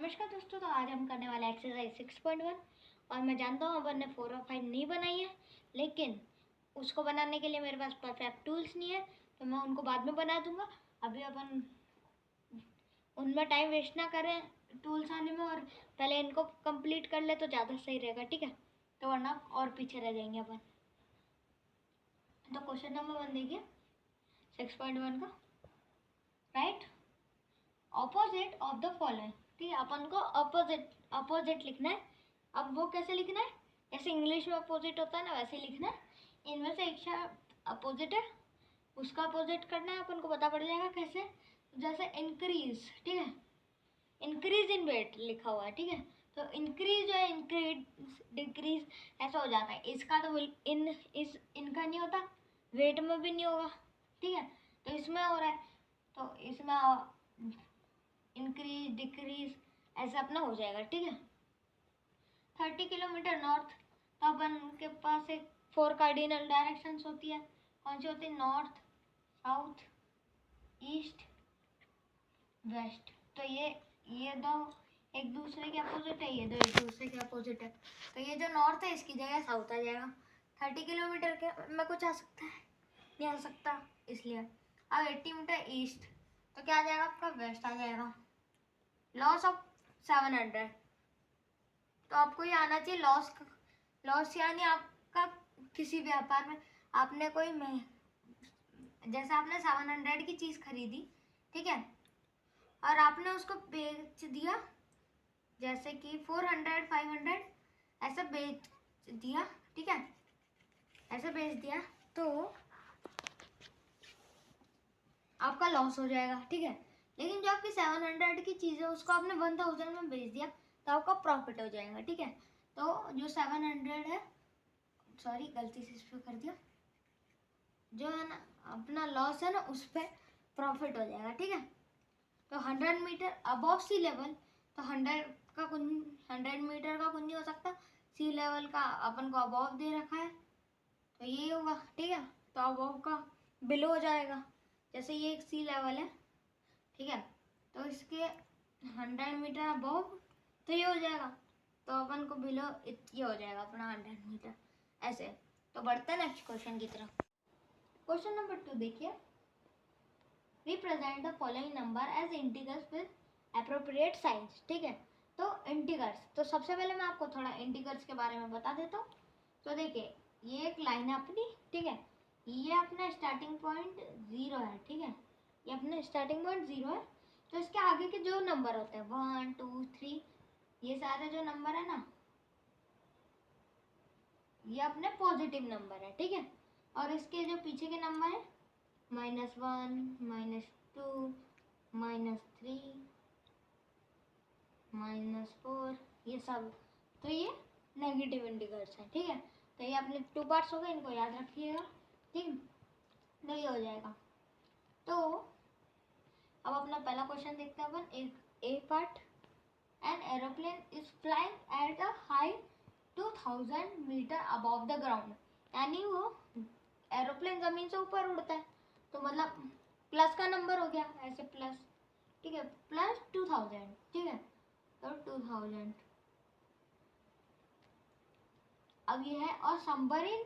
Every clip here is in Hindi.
नमस्कार दोस्तों, तो आज हम करने वाले एक्सरसाइज 6.1 और मैं जानता हूँ अपन ने 4 और 5 नहीं बनाई है, लेकिन उसको बनाने के लिए मेरे पास परफेक्ट टूल्स नहीं है, तो मैं उनको बाद में बना दूंगा। अभी अपन उनमें टाइम वेस्ट ना करें टूल्स आने में, और पहले इनको कंप्लीट कर ले तो ज़्यादा सही रहेगा, ठीक है? तो वरना और पीछे रह जाएंगे अपन। तो क्वेश्चन नंबर 1 देखिए 6.1 का, right opposite of the following. ठीक है, अपन को अपोजिट लिखना है। अब वो कैसे लिखना है? जैसे इंग्लिश में अपोजिट होता है ना, वैसे लिखना है। इनमें से एक शब्द अपोजिट है, उसका अपोजिट करना है। अपन को पता पड़ जाएगा कैसे। जैसे इंक्रीज, ठीक है, इंक्रीज इन वेट लिखा हुआ है, ठीक है, तो इंक्रीज जो है इंक्रीज डिक्रीज ऐसा हो जाता है। इसका तो इनका नहीं होता, वेट में भी नहीं होगा, ठीक है, तो इसमें हो रहा है, तो इसमें इंक्रीज डिक्रीज ऐसा अपना हो जाएगा, ठीक है। 30 किलोमीटर नॉर्थ, तो अपन के पास एक 4 कार्डिनल डायरेक्शंस होती है। कौन सी होती है? North, south, east, west. तो ये दो एक दूसरे के अपोजिट है, ये दो एक दूसरे के अपोजिट है, तो ये जो नॉर्थ है इसकी जगह साउथ आ जाएगा। 30 किलोमीटर के में कुछ आ सकता है? नहीं आ सकता, इसलिए। अब 80 मीटर ईस्ट, तो क्या आ जाएगा आपका? वेस्ट आ जाएगा। लॉस ऑफ 700, तो आपको ये आना चाहिए लॉस यानी आपका किसी व्यापार में आपने जैसे आपने 700 की चीज़ खरीदी, ठीक है, और आपने उसको बेच दिया, जैसे कि 400 500 ऐसा बेच दिया, ठीक है, ऐसे बेच दिया, तो आपका लॉस हो जाएगा, ठीक है। लेकिन जो आपकी 700 की चीज़ है उसको आपने 1000 में बेच दिया, तो आपका प्रॉफिट हो जाएगा, ठीक है। तो जो 700 है, सॉरी गलती से इस पर कर दिया, जो है ना अपना लॉस है ना, उस पर प्रॉफिट हो जाएगा, ठीक है। तो 100 मीटर अबव सी लेवल, तो 100 मीटर का कुछ नहीं हो सकता, सी लेवल का अपन को अबव दे रखा है, तो ये होगा, ठीक है। तो अबव का बिलो हो जाएगा, जैसे ये एक सी लेवल है, ठीक है, तो इसके 100 मीटर अबव, तो ये हो जाएगा, तो अपन को बिलो ये हो जाएगा अपना 100 मीटर, ऐसे। तो बढ़ते हैं नेक्स्ट क्वेश्चन की तरफ। क्वेश्चन नंबर 2 देखिए, represent the following number as integers with appropriate signs. ठीक है, तो इंटीजर्स, तो सबसे पहले मैं आपको थोड़ा इंटीजर्स के बारे में बता देता हूँ। तो देखिए, ये एक लाइन है अपनी, ठीक है, ये अपना स्टार्टिंग पॉइंट 0 है, ठीक है, ये अपना स्टार्टिंग पॉइंट 0 है। तो इसके आगे के जो नंबर होते हैं 1 2 3, ये सारे जो नंबर है ना, ये अपने पॉजिटिव नंबर है, ठीक है। और इसके जो पीछे के नंबर है -1 -2 -3 -4, ये सब, तो ये नेगेटिव इंटीजर्स हैं, ठीक है। तो ये अपने 2 पार्ट्स हो गए, इनको याद रखिएगा, ठीक, तो ये हो जाएगा। तो अब अपना पहला क्वेश्चन देखते हैं अपन। एक a part, an aeroplane is flying at a height 2000 metre above the ground, यानी वो एरोप्लेन जमीन से ऊपर उड़ता है, तो मतलब प्लस का नंबर हो गया, ऐसे प्लस, ठीक है, +2000, ठीक है, तो 2000। अब ये है, और submarine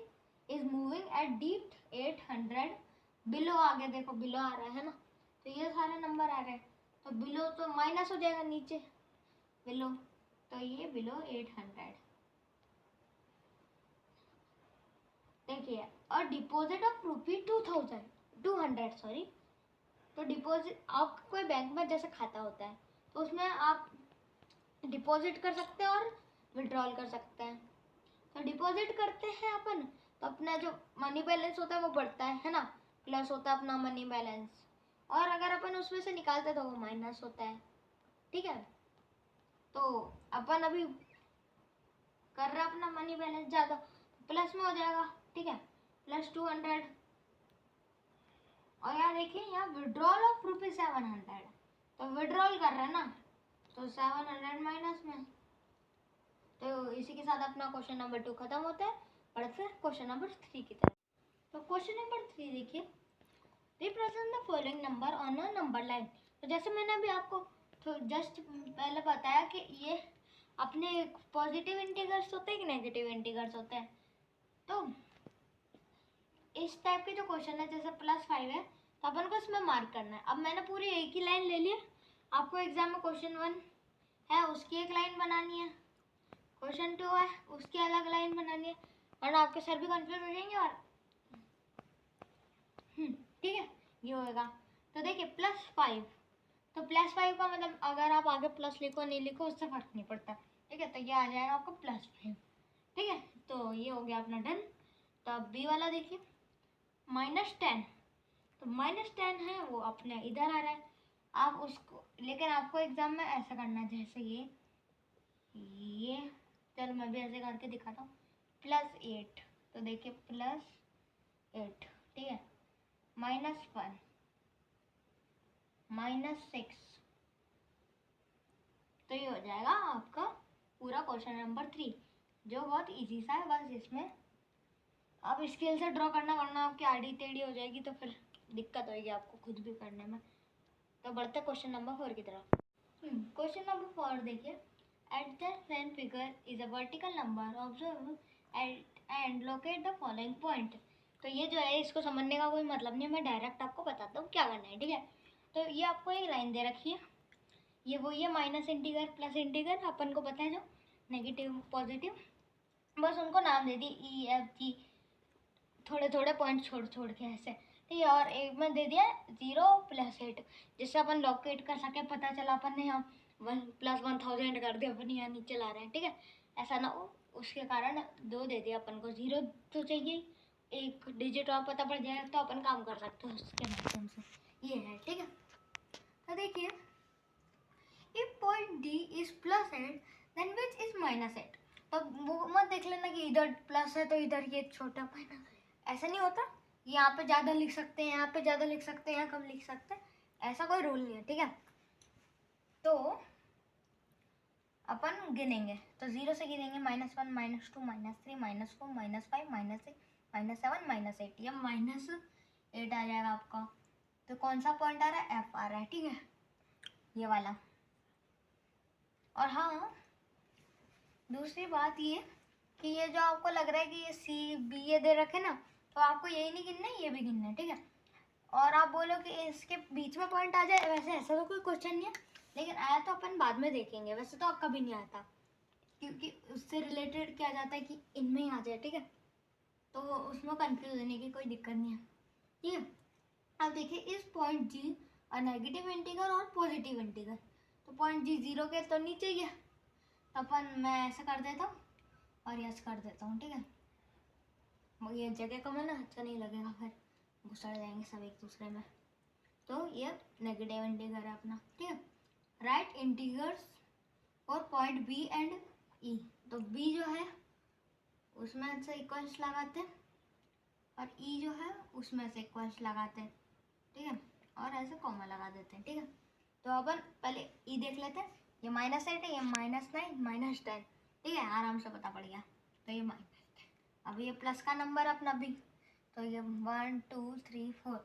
is moving at deep 800 below, आगे देखो बिलो आ रहा है ना, तो ये सारे नंबर आ रहे हैं, तो बिलो तो माइनस हो जाएगा नीचे बिलो, तो ये बिलो 800। देखिए, और डिपॉजिट ऑफ ₹200 सॉरी, तो डिपॉजिट आप कोई बैंक में जैसे खाता होता है, तो उसमें आप डिपॉजिट कर सकते हैं और विड्रॉल कर सकते हैं। तो डिपॉजिट करते हैं अपन, तो अपना जो मनी बैलेंस होता है वो बढ़ता है ना, प्लस होता है अपना मनी बैलेंस, और अगर अपन उसमें से निकालते तो वो माइनस होता है, ठीक है। तो अपन अभी कर रहा अपना मनी बैलेंस ज़्यादा, प्लस में हो जाएगा, ठीक है, +200। और यहाँ देखिए, यहाँ विड्रॉल ऑफ ₹700, तो विड्रॉल कर रहे हैं ना, तो 700 माइनस में। तो इसी के साथ अपना क्वेश्चन नंबर 2 खत्म होता है। बढ़ते हैं क्वेश्चन नंबर 3 की तरफ। तो क्वेश्चन नंबर 3 देखिए, represent the following number on a number line. तो जैसे मैंने अभी आपको तो जस्ट पहले बताया कि ये अपने पॉजिटिव इंटीजर्स होते हैं कि नेगेटिव इंटीजर्स होते हैं। तो इस टाइप के जो क्वेश्चन है जैसे +5 है तो अपन को इसमें मार्क करना है। अब मैंने पूरी एक ही लाइन ले लिया। आपको एग्जाम में क्वेश्चन 1 है उसकी एक लाइन बनानी है, क्वेश्चन 2 है उसकी अलग लाइन बनानी है, वरना आपके सर भी कंफ्यूज हो जाएंगे। और ठीक है, ये होगा। तो देखिए +5, तो +5 का मतलब अगर आप आगे प्लस लिखो नहीं लिखो उससे फर्क नहीं पड़ता। ठीक है, तो ये आ जाएगा आपको +5। ठीक है, तो ये हो गया अपना डन। तो अब बी वाला देखिए -10, तो -10 है वो अपने इधर आ रहा है। आप उसको, लेकिन आपको एग्जाम में ऐसा करना है जैसे ये चलो मैं भी ऐसे करके दिखाता हूँ। +8, तो देखिए +8, ठीक है, -1, -6, तो ये हो जाएगा आपका पूरा क्वेश्चन नंबर 3, जो बहुत इजी सा है। बस इसमें आप स्केल से ड्रॉ करना, वरना आपकी आड़ी टेढ़ी हो जाएगी तो फिर दिक्कत होगी आपको खुद भी करने में। तो बढ़ते क्वेश्चन नंबर 4 की तरफ। क्वेश्चन नंबर 4 देखिए, at the same figure is a vertical number, observe and locate the following point. तो ये जो है इसको समझने का कोई मतलब नहीं, मैं डायरेक्ट आपको बताता हूँ क्या करना है। ठीक है, तो ये आपको एक लाइन दे रखी है, ये वो ये माइनस इंटीगर प्लस इंटीगर अपन को पता है, जो नेगेटिव पॉजिटिव, बस उनको नाम दे दी EFG, थोड़े थोड़े पॉइंट छोड़ छोड़ के ऐसे। ठीक है, और एक में दे दिया 0+8, जिससे अपन लोकेट कर सके, पता चला अपन ने यहाँ 1+1000 कर दिया, अपन यहाँ नीचे ला रहे हैं। ठीक है, ऐसा ना हो, उसके कारण 2 दे दिया अपन को। 0 तो चाहिए, एक डिजिट और पता पड़ जाए तो अपन काम कर सकते हैं उसके माध्यम से। ये है, ठीक है। तो देखिए, if point D is +8 then which is -8। तो वो मत देख लेना कि इधर प्लस है तो इधर ये छोटा माइनस, ऐसा नहीं होता। यहाँ पे ज़्यादा लिख सकते हैं, यहाँ पे ज़्यादा लिख सकते हैं, यहाँ कम लिख सकते हैं, ऐसा कोई रूल नहीं है। ठीक है, तो अपन गिनेंगे, तो 0 से गिनेंगे, -1, -2, -3, -4, -5, -6, -7, -8, या -8 आ जाएगा आपका। तो कौन सा पॉइंट आ रहा है? F आ रहा है। ठीक है, ये वाला। और हाँ, दूसरी बात ये कि ये जो आपको लग रहा है कि ये C, B ये दे रखे ना, तो आपको यही नहीं गिनना है, ये भी गिनना है। ठीक है, और आप बोलो कि इसके बीच में पॉइंट आ जाए, वैसे ऐसा तो कोई क्वेश्चन नहीं है, लेकिन आया तो अपन बाद में देखेंगे। वैसे तो कभी नहीं आता, क्योंकि उससे रिलेटेड क्या जाता है कि इनमें ही आ जाए। ठीक है, तो उसमें कंफ्यूज होने की कोई दिक्कत नहीं है। ठीक है, अब देखिए, इस पॉइंट G और नेगेटिव इंटीगर और पॉजिटिव इंटीगर, तो पॉइंट G 0 के तो नीचे ही है, तो अपन मैं ऐसा कर देता हूँ और यस कर देता हूँ। ठीक है, ये जगह कम है ना, अच्छा नहीं लगेगा, फिर घुसड़ जाएंगे सब एक दूसरे में। तो ये नेगेटिव इंटीगर है अपना। ठीक है, राइट इंटीगर्स और पॉइंट B एंड E। तो B जो है उसमें से इक्वल्स लगाते हैं, और E जो है उसमें से इक्वल्स लगाते हैं। ठीक है, और ऐसे कॉमा लगा देते हैं। ठीक है, तो अपन पहले E देख लेते हैं। ये -8 है, ये -9, -10। ठीक है, आराम से पता पड़ गया। तो ये अब ये प्लस का नंबर अपना भी, तो ये 1 2 3 4,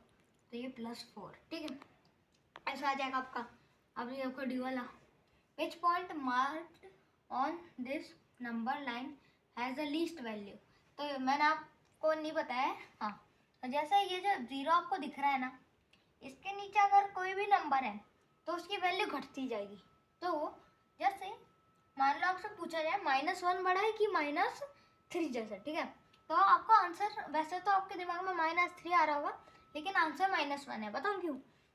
तो ये +4। ठीक है, ऐसा आ जाएगा आपका। अब ये आपको डी वाला, which point marked on this number line has the least value. तो मैंने आपको नहीं बताया है। हाँ, तो जैसे ये जो 0 आपको दिख रहा है ना, इसके नीचे अगर कोई भी नंबर है तो उसकी वैल्यू घटती जाएगी। तो जैसे मान लो आपसे पूछा जाए -1 बड़ा है कि -3 जैसा। ठीक है, तो आपका आंसर, वैसे तो आपके दिमाग में -3 आ रहा होगा, लेकिन आंसर -1 है। बताऊँ क्यों?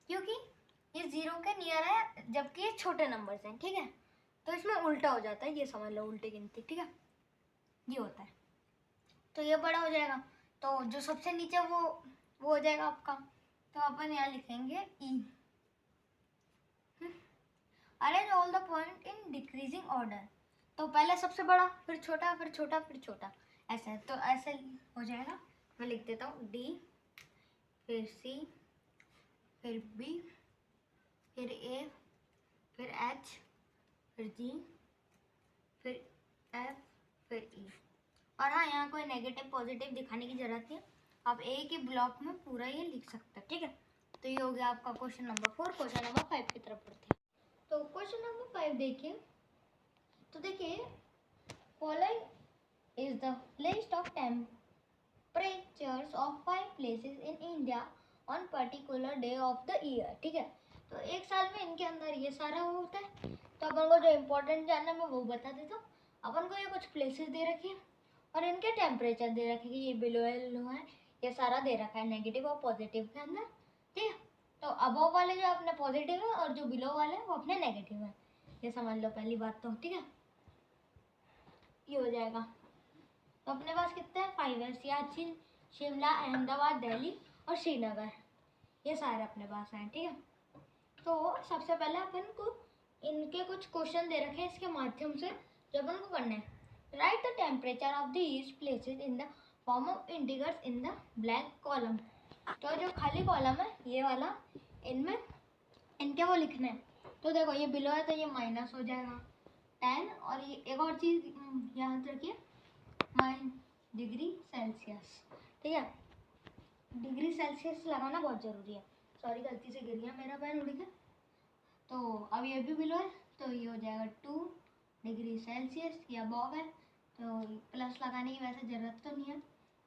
क्योंकि ये 0 के नियर है, जबकि ये छोटे नंबर्स हैं। ठीक है, तो इसमें उल्टा हो जाता है, ये समझ लो, उल्टी गिनती। ठीक है, ये होता है। तो ये बड़ा हो जाएगा, तो जो सबसे नीचे वो हो जाएगा आपका। तो अपन यहाँ लिखेंगे E। Arrange all the point in decreasing order. तो पहले सबसे बड़ा, फिर छोटा, फिर छोटा, फिर छोटा, ऐसे। तो ऐसे हो जाएगा। मैं लिख देता हूँ D, फिर C, फिर B, फिर A, फिर H, फिर G, फिर F, फिर E। और हाँ, यहाँ कोई नेगेटिव पॉजिटिव दिखाने की जरूरत नहीं है, आप एक ही ब्लॉक में पूरा ये लिख सकते हैं। ठीक है, तो ये हो गया आपका क्वेश्चन नंबर 4। क्वेश्चन नंबर 5 की तरफ पढ़ते हैं। तो क्वेश्चन नंबर 5 देखिए। तो देखिए, following is the list of temperatures of 5 places in India on particular day of the year. ठीक है, तो एक साल में इनके अंदर ये सारा होता है। तो अपन को जो इम्पोर्टेंट जानना मैं वो बता देता हूँ। अपन को ये कुछ प्लेसेस दे रखी है और इनके टेम्परेचर दे रखे हैं, ये बिलो है, लो है, ये सारा दे रखा है नेगेटिव और पॉजिटिव के अंदर। ठीक है, तो अबव वाले जो अपने पॉजिटिव है और जो बिलो वाले हैं वो अपने नेगेटिव है, ये समझ लो पहली बात तो। ठीक है, ये हो जाएगा। तो अपने पास कितने हैं? 5 है। सियाचिन, शिमला, अहमदाबाद, दिल्ली और श्रीनगर, ये सारे अपने पास हैं। ठीक है, तो सबसे पहले अपन को इनके कुछ क्वेश्चन दे रखे हैं, इसके माध्यम से जो अपन को करना है, right the temperature of these places in the form of integers in the black column. तो जो खाली कॉलम है ये वाला, इनमें इनके वो लिखने हैं। तो देखो ये बिलो है तो ये माइनस हो जाएगा 10, और ये एक और चीज़ याद रखिए, डिग्री सेल्सियस। ठीक है, डिग्री सेल्सियस लगाना बहुत ज़रूरी है। सॉरी, गलती से गिर गया मेरा पेन, उड़ गया। तो अब ये भी बिलो है तो ये हो जाएगा 2 डिग्री सेल्सियस, या अबव है तो प्लस लगाने की वैसे ज़रूरत तो नहीं है,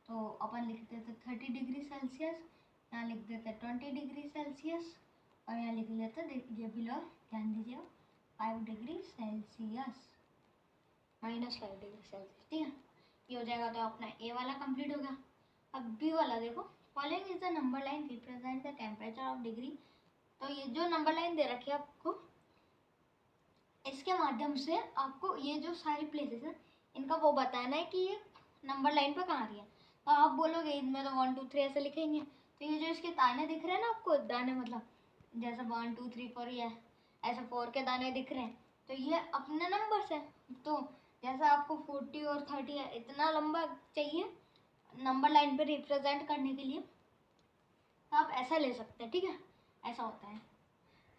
तो अपन लिख देते 30 डिग्री सेल्सियस, यहाँ लिख देते 20 डिग्री सेल्सियस, और यहाँ लिख लेते ये बिलो, ध्यान दीजिए 5 डिग्री सेल्सियस, -5 डिग्री सेल्सियस। ठीक है, ये हो जाएगा। तो अपना ए वाला कंप्लीट हो गया। अब बी वाला देखो, following is the number line represent the temperature of degree. तो ये जो नंबर लाइन दे रखी है आपको, इसके माध्यम से आपको ये जो सारी प्लेसेस हैं इनका वो बताना है कि ये नंबर लाइन पर कहाँ आ रही है। तो आप बोलोगे इनमें तो 1 2 3 ऐसे लिखेंगे, तो ये जो इसके दाने दिख रहे हैं ना आपको, दाने मतलब जैसे 1 2 3 4 ये ऐसे 4 के दाने दिख रहे हैं, तो ये अपने नंबर्स हैं। तो जैसे आपको 40 और 30 है, इतना लंबा चाहिए नंबर लाइन पे रिप्रेजेंट करने के लिए, तो आप ऐसा ले सकते हैं। ठीक है, ऐसा होता है।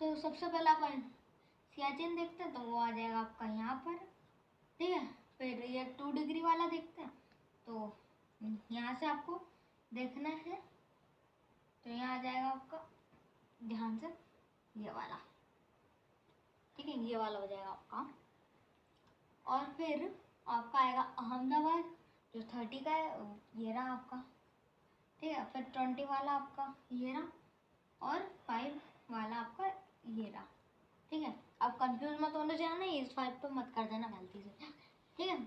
तो सबसे पहले अपन सियाचिन देखते हैं, तो वो आ जाएगा आपका यहाँ पर। ठीक है, फिर ये 2 डिग्री वाला देखते हैं, तो यहाँ से आपको देखना है, तो यहाँ आ जाएगा आपका, ध्यान से, ये वाला। ठीक है, ये वाला हो जाएगा आपका। और फिर आपका आएगा अहमदाबाद, जो 30 का है, ये रहा आपका। ठीक है, फिर 20 वाला आपका ये रहा, और 5 वाला आपका ये रहा। ठीक है, अब कंफ्यूज मत होने जाना, इस 5 पे मत कर देना गलती से। ठीक है,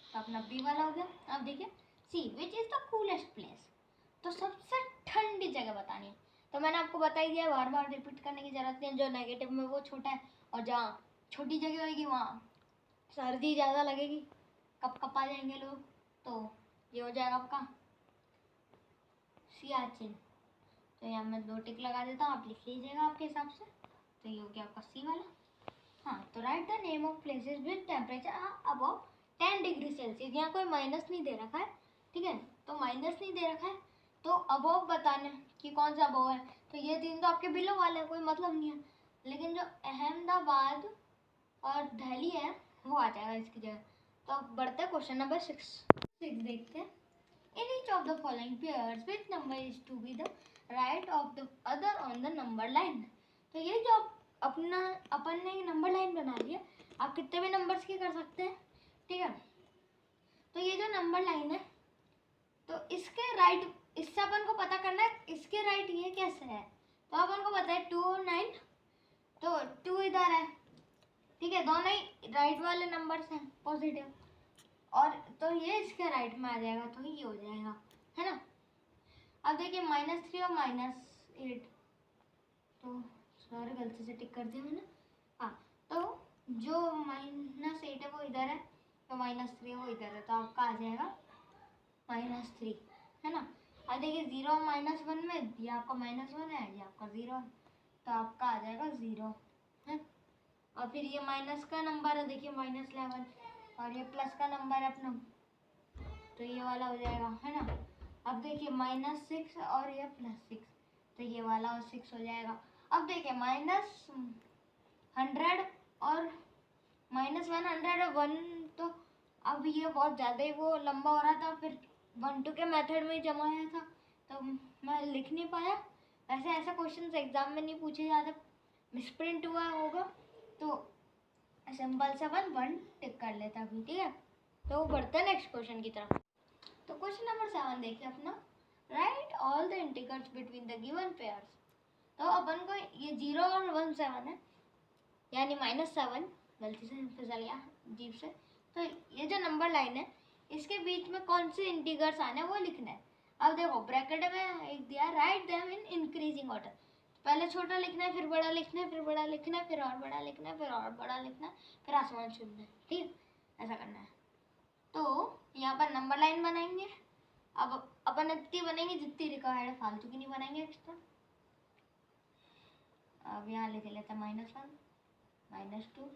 तो अपना बी वाला हो गया। अब देखिए, see which is the coolest place. तो सबसे ठंडी जगह बतानी है, तो मैंने आपको बता ही दिया, बार बार रिपीट करने की जरूरत नहीं है। जो नेगेटिव में वो छोटा है, और जहाँ छोटी जगह होगी वहाँ सर्दी ज़्यादा लगेगी, कप कपा जाएंगे लोग, तो ये हो जाएगा आपका सियाचिन। तो यहाँ मैं 2 टिक लगा देता हूँ, आप लिख लीजिएगा आपके हिसाब से। तो ये हो गया आपका सी वाला। हाँ, तो right the name of places with temperature above 10 degree Celsius. यहाँ कोई माइनस नहीं दे रखा है। ठीक है, तो माइनस नहीं दे रखा है, तो अबव बताना कि कौन सा अबव है। तो ये 3 तो आपके बिलो वाले हैं, कोई मतलब नहीं है, लेकिन जो अहमदाबाद और दिल्ली है वो आ जाएगा इसकी जगह। तो अब बढ़ते हैं क्वेश्चन नंबर 6 देखते हैं। In each of the following pairs, which number is to be the right of the other on the number line? तो ये जो अपना अपन ने नंबर लाइन बना लिया, आप कितने भी नंबर्स की कर सकते हैं। ठीक है, तो ये जो नंबर लाइन है, तो इसके राइट, इससे अपन को पता करना है इसके राइट ये कैसे है। तो अपन को पता है 2 और 9, तो 2 इधर है। ठीक है, दोनों ही राइट वाले नंबर्स हैं पॉजिटिव, और तो ये इसके राइट में आ जाएगा, तो ये हो जाएगा, है ना। अब देखिए -3 और -8, तो सॉरी गलती से टिक कर दिया मैंने। हाँ, तो जो -8 है वो इधर है, तो -3 है वो इधर है, तो आपका आ जाएगा -3, है ना। अब देखिए 0 और -1 में, ये आपका -1 है, ये आपका 0 है, तो आपका आ जाएगा 0 है। और फिर ये माइनस का नंबर है, देखिए -11, और ये प्लस का नंबर है अपना, तो ये वाला हो जाएगा, है ना। अब देखिए -6 और ये +6, तो ये वाला और 6 हो जाएगा। अब देखिए -100 और -100 और 1, तो अब ये बहुत ज़्यादा ही वो लंबा हो रहा था, फिर 1 2 के मेथड में जमाया था, तो मैं लिख नहीं पाया। वैसे ऐसा क्वेश्चन एग्जाम में नहीं पूछे जाते, मिसप्रिंट हुआ होगा, तो सिंपल सा वन टिक कर लेता अभी, ठीक है। तो बढ़ते हैं नेक्स्ट क्वेश्चन की तरफ। तो क्वेश्चन नंबर 7 देखिए अपना, right all the integrals between the given pairs. तो अपन को ये 0 और 1 7 है, यानी -7, गलती से फिसल गया जीप से। तो ये जो नंबर लाइन है इसके बीच में कौन से इंटीग्रल्स आने हैं वो लिखना है। अब देखो ब्रैकेट में एक दिया, write them in increasing order. पहले छोटा लिखना है, फिर बड़ा लिखना है, फिर बड़ा लिखना है, फिर और बड़ा लिखना है, फिर और बड़ा लिखना है, फिर आसमान छूना है, ठीक, ऐसा करना है। तो यहाँ पर नंबर लाइन बनाएंगे। अब अपन इतनी बनेंगे जितनी रिक्वायर्ड है, फालतू की नहीं बनाएंगे एक्स्ट्रा। अब यहाँ लिख लेते हैं -1, -2,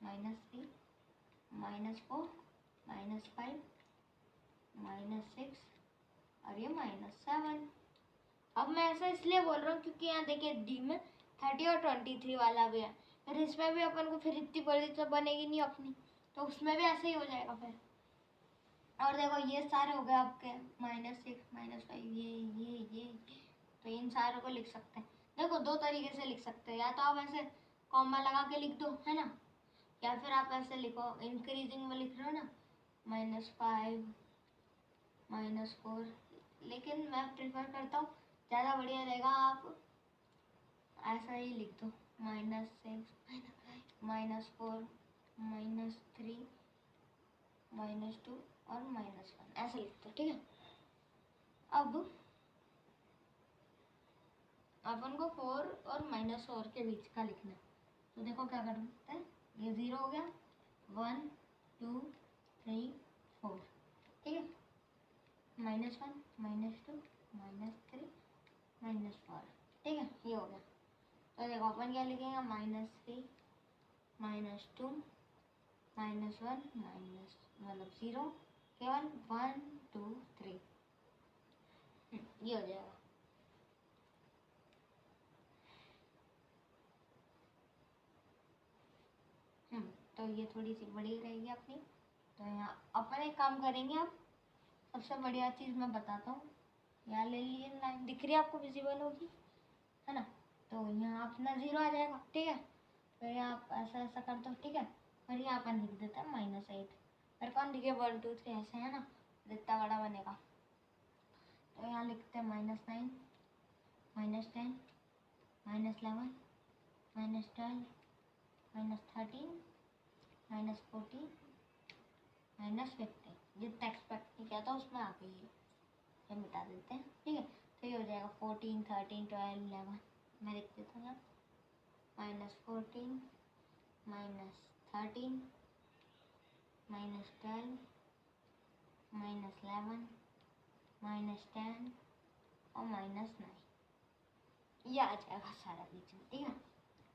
-3, -4, -5, -6 और ये -7। अब मैं ऐसा इसलिए बोल रहा हूँ क्योंकि यहाँ देखिए डी में 30 और 23 वाला भी है, फिर इसमें भी अपन को फिर इतनी बड़ी तो बनेगी नहीं अपनी, तो उसमें भी ऐसे ही हो जाएगा फिर। और देखो ये सारे हो गए आपके -6, -5, ये तो इन सारों को लिख सकते हैं। देखो दो तरीके से लिख सकते हैं, या तो आप ऐसे कॉमा लगा के लिख दो, है ना, या फिर आप ऐसे लिखो, इंक्रीजिंग में लिख रहे हो ना, -5, -4। लेकिन मैं प्रेफर करता हूँ, ज़्यादा बढ़िया रहेगा आप ऐसा ही लिख दो, -6, -4, -3, -2 और -1, ऐसे लिख दो, ठीक है। अब अपन को 4 और -4 के बीच का लिखना है। तो देखो क्या करते हैं, ये 0 हो गया, 1 2 3 4, ठीक है, -1 -2 -3 -4, ठीक है, ये हो गया। तो देखो अपन क्या लिखेंगे, -3 -2 -1 मतलब 0, केवल 1 2 3, ये हो जाएगा। तो ये थोड़ी सी बड़ी रहेगी अपनी। तो यहाँ अपन एक काम करेंगे, अब सबसे बढ़िया चीज़ मैं बताता हूँ। यहाँ ले लिए लाइन, दिख रही है आपको, विजिबल होगी, है ना। तो यहाँ अपना 0 आ जाएगा, ठीक है। फिर यहाँ आप ऐसा ऐसा कर दो, ठीक है। और यहाँ अपन लिख देते हैं -8। फिर कौन दिखे 1 2 3 ऐसे, है ना, जितना बड़ा बनेगा। तो यहाँ लिखते हैं -9 -10 -11 -12 -13 -14 -15, जितना एक्सपेक्ट नहीं किया था उसमें आ गई है, ये मिटा देते हैं, ठीक है। तो ये हो जाएगा 14 13 12 11, मैं लिख देता हूँ -14 -13 -12 -11 -10 और -9, ये आ जाएगा सारा बीच में, ठीक है।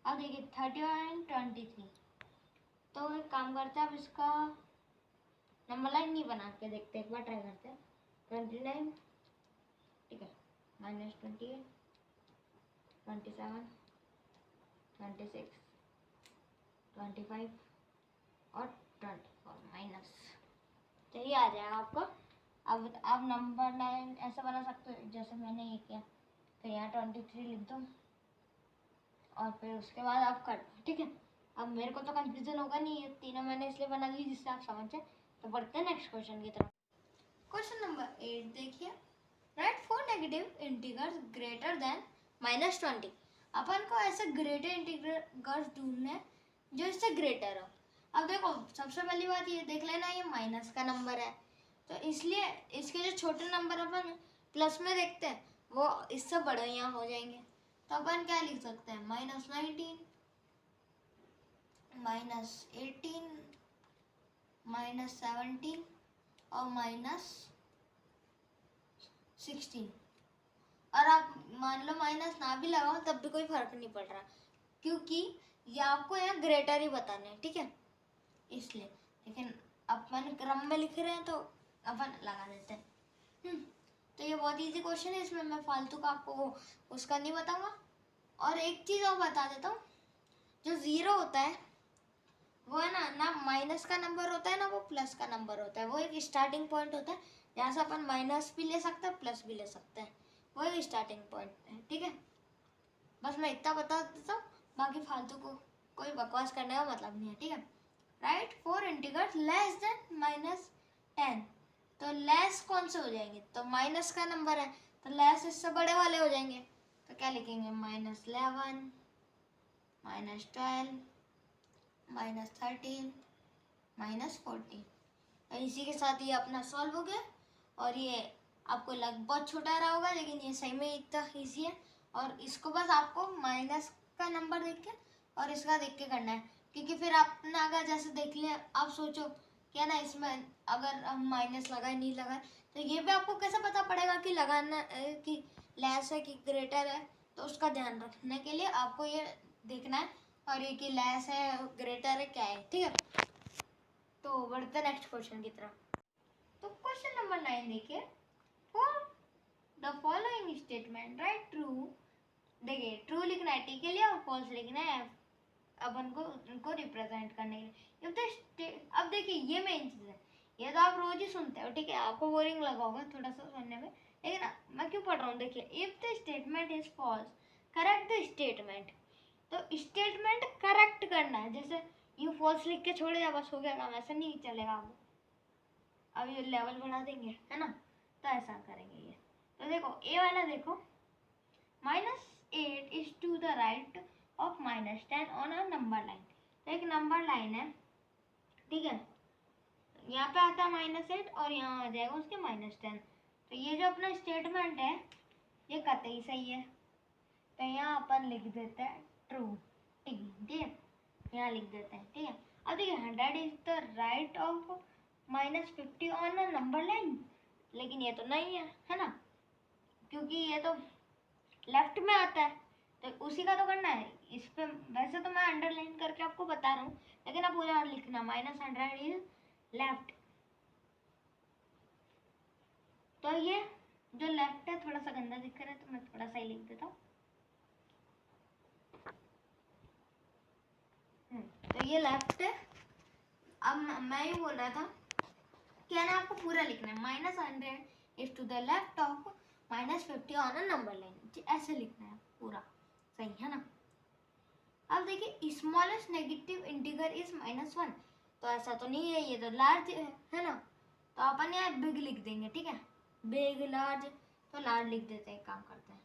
अब देखिए 30 और 23, तो एक काम करते हैं, अब इसका नंबर लाइन नहीं बना के देखते, एक बार ट्राई करते हैं। 29, ठीक है, -28 27 26 25 और 24 माइनस, तो ये आ जाएगा आपको। अब आप नंबर लाइन ऐसा बना सकते हो जैसे मैंने ये किया। तो यहाँ 23 लिख दो और फिर उसके बाद आप कर दो, ठीक है। अब मेरे को तो कंफ्यूजन होगा नहीं, ये तीनों मैंने इसलिए बना दी जिससे आप समझ जाए। तो बढ़ते हैं नेक्स्ट क्वेश्चन की तरफ। क्वेश्चन नंबर 8 देखिए, right 4 negative integrals greater than -20। अपन को ऐसे ग्रेटर इंटीग्रल्स ढूंढने हैं जो इससे ग्रेटर हो। अब देखो सबसे पहली बात ये देख लेना, ये माइनस का नंबर है, तो इसलिए इसके जो छोटे नंबर अपन प्लस में देखते हैं वो इससे बड़े यहाँ हो जाएंगे। तो अपन क्या लिख सकते हैं, -19 -18 -17 और -16। और आप मान लो माइनस ना भी लगाओ तब भी कोई फर्क नहीं पड़ रहा, क्योंकि ये आपको यहाँ ग्रेटर ही बताने हैं, ठीक है, इसलिए। लेकिन अपन क्रम में लिख रहे हैं तो अपन लगा देते हैं। तो ये बहुत इजी क्वेश्चन है, इसमें मैं फालतू का आपको उसका नहीं बताऊंगा। और एक चीज़ और बता देता हूँ, जो 0 होता है वो है ना माइनस का नंबर होता है ना वो प्लस का नंबर होता है। वो एक स्टार्टिंग पॉइंट होता है जहाँ से अपन माइनस भी ले सकते हैं प्लस भी ले सकते हैं, वो एक स्टार्टिंग पॉइंट है, ठीक है। बस मैं इतना बता देता हूँ, बाकी फालतू को कोई बकवास करने का मतलब नहीं है, ठीक है। राइट 4 इंटीजर्स लेस देन -10, तो लेस कौन से हो जाएंगे, तो माइनस का नंबर है तो लेस इससे बड़े वाले हो जाएंगे, तो क्या लिखेंगे -11, -12, -13, -14। तो इसी के साथ ये अपना सॉल्व हो गया। और ये आपको लग बहुत छोटा रहा होगा लेकिन ये सही में इतना ईजी है। और इसको बस आपको माइनस का नंबर देख के और इसका देख के करना है, क्योंकि फिर आपने अगर जैसे देख लिया, आप सोचो क्या ना इसमें अगर हम माइनस लगाए नहीं लगाए, तो ये भी आपको कैसे पता पड़ेगा कि लगाना कि लेस है कि ग्रेटर है। तो उसका ध्यान रखने के लिए आपको ये देखना है और ये कि लेस है ग्रेटर है क्या है, ठीक है। तो बढ़ते नेक्स्ट क्वेश्चन की तरफ। तो क्वेश्चन नंबर 9 देखिए, for the following statement right true. देखिए ट्रू लिखना है टी के लिए और फॉल्स लिखना है अपन को उनको रिप्रेजेंट करने के लिए। अब देखिए ये मेन चीज़ है, ये तो आप रोज ही सुनते हो, ठीक है, आपको बोरिंग लगा होगा थोड़ा सा सुनने में, लेकिन मैं क्यों पढ़ रहा हूँ, देखिए if the statement is false correct the statement. तो स्टेटमेंट करेक्ट करना है, जैसे यू फॉल्स लिख के छोड़ दिया बस हो गया काम, ऐसा नहीं चलेगा। अब ये लेवल बढ़ा देंगे है ना, तो ऐसा करेंगे ये। तो देखो ए वाला देखो, -8 is to the right of -10 on a number line. तो एक नंबर लाइन है, ठीक है, यहाँ पे आता है -8 और यहाँ आ जाएगा उसके -10। तो ये जो अपना स्टेटमेंट है ये कतई सही है, तो यहाँ अपन लिख देते हैं ट्रू, ठीक है, यहाँ लिख देते हैं, ठीक है। अब देखिए 100 is the right of -50 on a number line, लेकिन ये तो नहीं है ना, क्योंकि ये तो लेफ्ट में आता है, तो उसी का तो करना है इस पे। वैसे तो मैं अंडरलाइन करके आपको बता रहा हूँ, लेकिन आप पूरा लिखना -100 इज लेफ्ट। तो ये जो लेफ्ट है थोड़ा सा गंदा दिख रहा है, तो मैं थोड़ा सा ही लिख देता हूँ। तो ये लेफ्ट है। अब मैं ये बोल रहा था क्या ना, आपको पूरा लिखना है -100 is to the left of -50 on a number line, ऐसे लिखना है पूरा, सही है ना। अब देखिए स्मॉलेस्ट नेगेटिव इंटीजर इज -1, तो ऐसा तो नहीं है, ये तो लार्ज है ना, तो अपन यहाँ बिग लिख देंगे, ठीक है, बिग लार्ज, तो लार्ज लिख देते हैं, काम करते हैं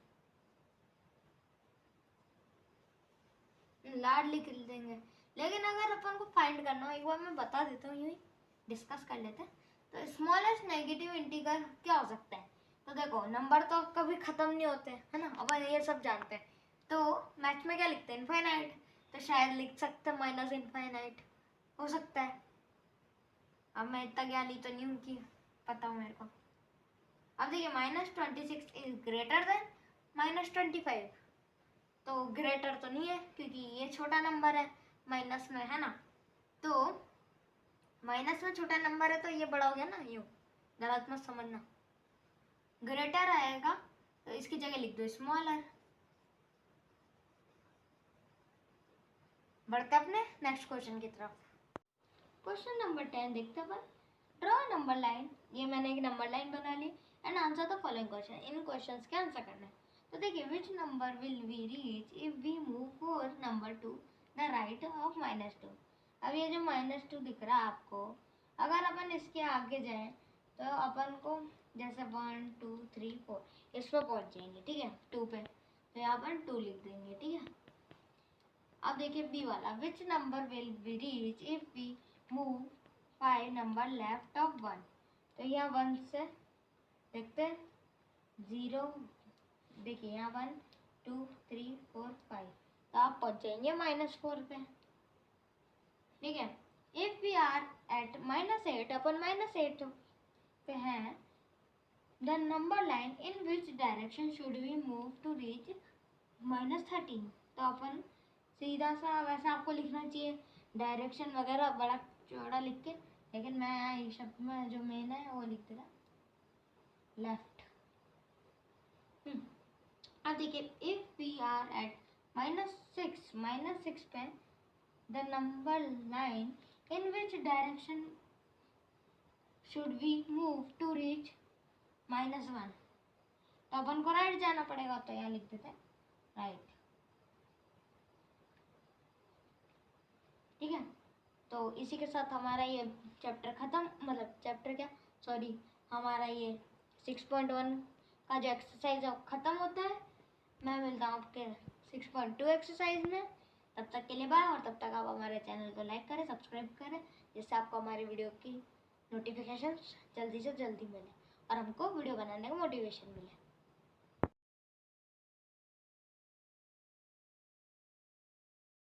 लार्ज लिख देंगे। लेकिन अगर अपन को फाइंड करना हो, एक बार मैं बता देता हूँ, यूँ ही डिस्कस कर लेते हैं। तो स्मॉलेस्ट नेगेटिव इंटीजर क्या हो सकता है, तो देखो नंबर तो कभी ख़त्म नहीं होते है ना, अपन ये सब जानते हैं। तो मैथ में क्या लिखते हैं इनफाइनाइट, तो शायद लिख सकते हैं -इनफाइनाइट, हो सकता है। अब मैं इतना ज्ञानी तो नहीं हूँ कि पता हो मेरे को। अब देखिए -26 इज ग्रेटर देन -25, तो ग्रेटर तो नहीं है क्योंकि ये छोटा नंबर है माइनस में, है ना, तो माइनस में छोटा नंबर है तो ये बड़ा हो गया ना, यूँ गलत मत समझना। ग्रेटर आएगा तो इसकी जगह लिख दो स्मॉलर। बढ़ते अपने नेक्स्ट क्वेश्चन की तरफ। क्वेश्चन नंबर 10 देखते हैं अपन, ड्रॉ नंबर लाइन। ये मैंने एक नंबर लाइन बना ली and answer the following question. इन क्वेश्चंस के आंसर करना है। तो देखिए which number will we reach if we move four number to the right of -2। अब ये जो -2 दिख रहा है आपको, अगर अपन इसके आगे जाएं तो अपन को जैसे 1 2 3 4 इस पर पहुँच जाएंगे, ठीक है, 2 पे, तो यहाँ पर 2 लिख देंगे, ठीक है। अब देखिए बी वाला, which number will we reach if we move 5 number left of 1। तो यहाँ 1 से देखते हैं 0, देखिए यहाँ 1 2 3 4 5, तो आप पहुँच जाएंगे -4 पे, ठीक है। इफ वी आर एट -8, अपन -8 पे हैं, the number line in which direction should we move to reach -13। तो अपन सीधा सा वैसे आपको लिखना चाहिए डायरेक्शन वगैरह बड़ा चौड़ा लिख के, लेकिन मैं यहाँ शब्द में जो मेन है वो लिख दे रहा लेफ्ट। अब देखिए इफ वी आर एट -6 पे, the number line in which direction should we move to reach -1। तो अपन को राइट जाना पड़ेगा, तो यहाँ लिख देते हैं राइट। तो इसी के साथ हमारा ये चैप्टर ख़त्म, मतलब चैप्टर क्या, सॉरी, हमारा ये 6.1 का जो एक्सरसाइज है वो ख़त्म होता है। मैं मिलता हूँ आपके 6.2 एक्सरसाइज में। तब तक के लिए बाय। और तब तक आप हमारे चैनल को लाइक करें, सब्सक्राइब करें, जिससे आपको हमारी वीडियो की नोटिफिकेशन जल्दी से जल्दी मिले और हमको वीडियो बनाने का मोटिवेशन मिले।